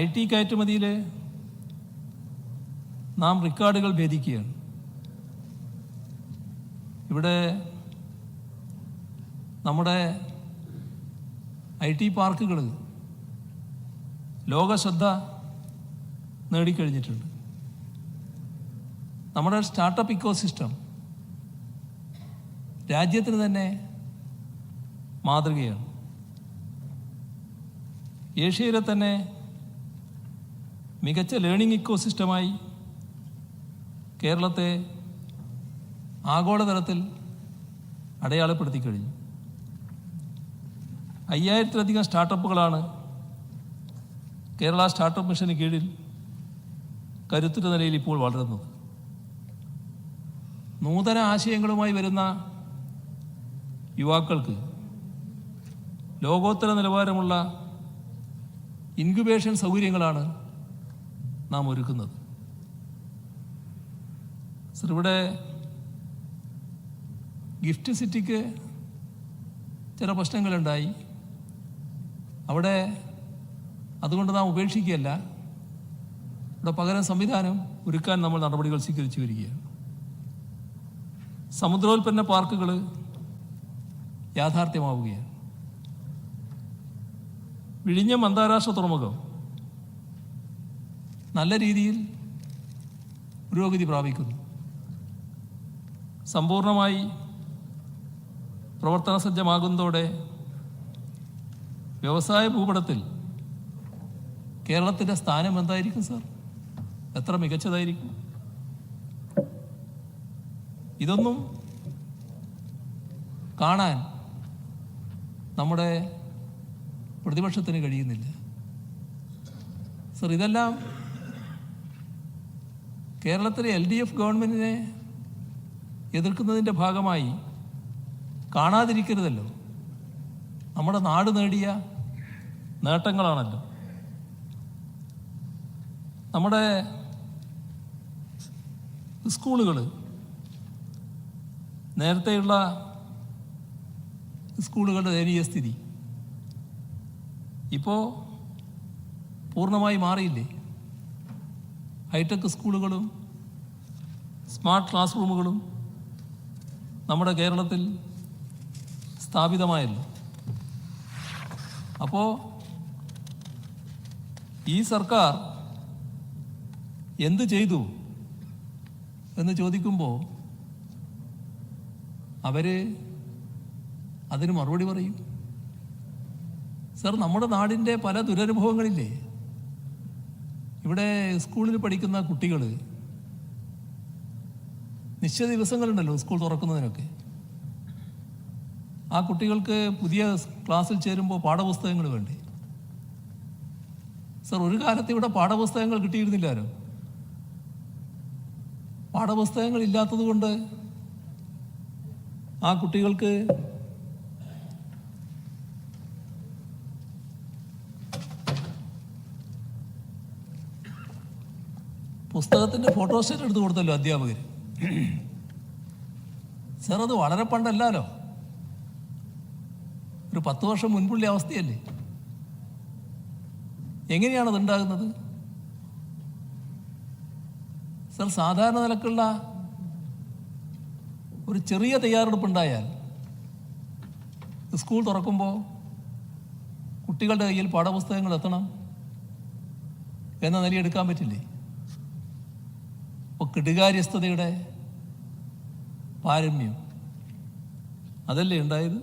IT കയറ്റുമതിയിൽ നാം റെക്കോർഡുകൾ ഭേദിക്കുകയാണ്. ഇവിടെ നമ്മുടെ IT പാർക്കുകൾ ലോക ശ്രദ്ധ നേടിക്കഴിഞ്ഞിട്ടുണ്ട്. നമ്മുടെ സ്റ്റാർട്ടപ്പ് ഇക്കോസിസ്റ്റം രാജ്യത്തിന് തന്നെ മാതൃകയാണ്. ഏഷ്യയിലെ തന്നെ മികച്ച ലേണിംഗ് ഇക്കോസിസ്റ്റമായി കേരളത്തെ ആഗോളതലത്തിൽ അടയാളപ്പെടുത്തി കഴിഞ്ഞു. 5000-ലധികം സ്റ്റാർട്ടപ്പുകളാണ് കേരള സ്റ്റാർട്ടപ്പ് മിഷന് കീഴിൽ കരുത്തുറ്റ നിലയിൽ ഇപ്പോൾ വളരുന്നത്. നൂതന ആശയങ്ങളുമായി വരുന്ന യുവാക്കൾക്ക് ലോകോത്തര നിലവാരമുള്ള ഇൻക്യുബേഷൻ സൗകര്യങ്ങളാണ് നാം ഒരുക്കുന്നത്. സർ, ഇവിടെ ഗിഫ്റ്റ് സിറ്റിക്ക് ചില പ്രശ്നങ്ങളുണ്ടായി. അവിടെ അതുകൊണ്ട് നാം ഉപേക്ഷിക്കുകയല്ല, ഇവിടെ പകരം സംവിധാനം ഒരുക്കാൻ നമ്മൾ നടപടികൾ സ്വീകരിച്ചു വരികയാണ്. സമുദ്രോൽപ്പന്ന പാർക്കുകൾ യാഥാർത്ഥ്യമാവുകയാണ്. വിഴിഞ്ഞം അന്താരാഷ്ട്ര തുറമുഖം നല്ല രീതിയിൽ പുരോഗതി പ്രാപിക്കുന്നു. സമ്പൂർണമായി പ്രവർത്തന സജ്ജമാകുന്നതോടെ വ്യവസായ ഭൂപടത്തിൽ കേരളത്തിൻ്റെ സ്ഥാനം എന്തായിരിക്കും സാർ? എത്ര മികച്ചതായിരിക്കും? ഇതൊന്നും കാണാൻ നമ്മുടെ പ്രതിപക്ഷത്തിന് കഴിയുന്നില്ല. സർ, ഇതെല്ലാം കേരളത്തിലെ LDF ഗവൺമെൻറ്റിനെ എതിർക്കുന്നതിൻ്റെ ഭാഗമായി കാണാതിരിക്കരുതല്ലോ. നമ്മുടെ നാട് നേടിയ നേട്ടങ്ങളാണല്ലോ. നമ്മുടെ സ്കൂളുകൾ, നേരത്തെയുള്ള സ്കൂളുകളുടെ ദയനീയ സ്ഥിതി ഇപ്പോൾ പൂർണ്ണമായി മാറിയില്ലേ? ഹൈടെക് സ്കൂളുകളും സ്മാർട്ട് ക്ലാസ് റൂമുകളും നമ്മുടെ കേരളത്തിൽ സ്ഥാപിതമായല്ലോ. അപ്പോൾ ഈ സർക്കാർ എന്ത് ചെയ്തു എന്ന് ചോദിക്കുമ്പോൾ അവർ അതിന് മറുപടി പറയും. സർ, നമ്മുടെ നാടിൻ്റെ പല ദുരനുഭവങ്ങളില്ലേ? ഇവിടെ സ്കൂളിൽ പഠിക്കുന്ന കുട്ടികൾ നിശ്ചിത ദിവസങ്ങളുണ്ടല്ലോ സ്കൂൾ തുറക്കുന്നതിനൊക്കെ. ആ കുട്ടികൾക്ക് പുതിയ ക്ലാസ്സിൽ ചേരുമ്പോൾ പാഠപുസ്തകങ്ങൾ വേണ്ടേ? സർ, ഒരു കാലത്ത് ഇവിടെ പാഠപുസ്തകങ്ങൾ കിട്ടിയിരുന്നില്ലാലോ. പാഠപുസ്തകങ്ങൾ ഇല്ലാത്തത് കൊണ്ട് ആ കുട്ടികൾക്ക് പുസ്തകത്തിൻ്റെ ഫോട്ടോസ്റ്റാറ്റ് എടുത്ത് കൊടുത്തല്ലോ അധ്യാപകർ. സർ, അത് വളരെ പണ്ടല്ലോ, ഒരു 10 വർഷം മുൻപുള്ള അവസ്ഥയല്ലേ? എങ്ങനെയാണത് ഉണ്ടാകുന്നത്? സർ, സാധാരണ നിലക്കുള്ള ഒരു ചെറിയ തയ്യാറെടുപ്പുണ്ടായാൽ സ്കൂൾ തുറക്കുമ്പോൾ കുട്ടികളുടെ കയ്യിൽ പാഠപുസ്തകങ്ങൾ എത്തണം എന്ന നിലയെടുക്കാൻ പറ്റില്ലേ? അപ്പോൾ കെടുകാര്യസ്ഥതയുടെ പാരമ്യം അതല്ലേ ഉണ്ടായത്?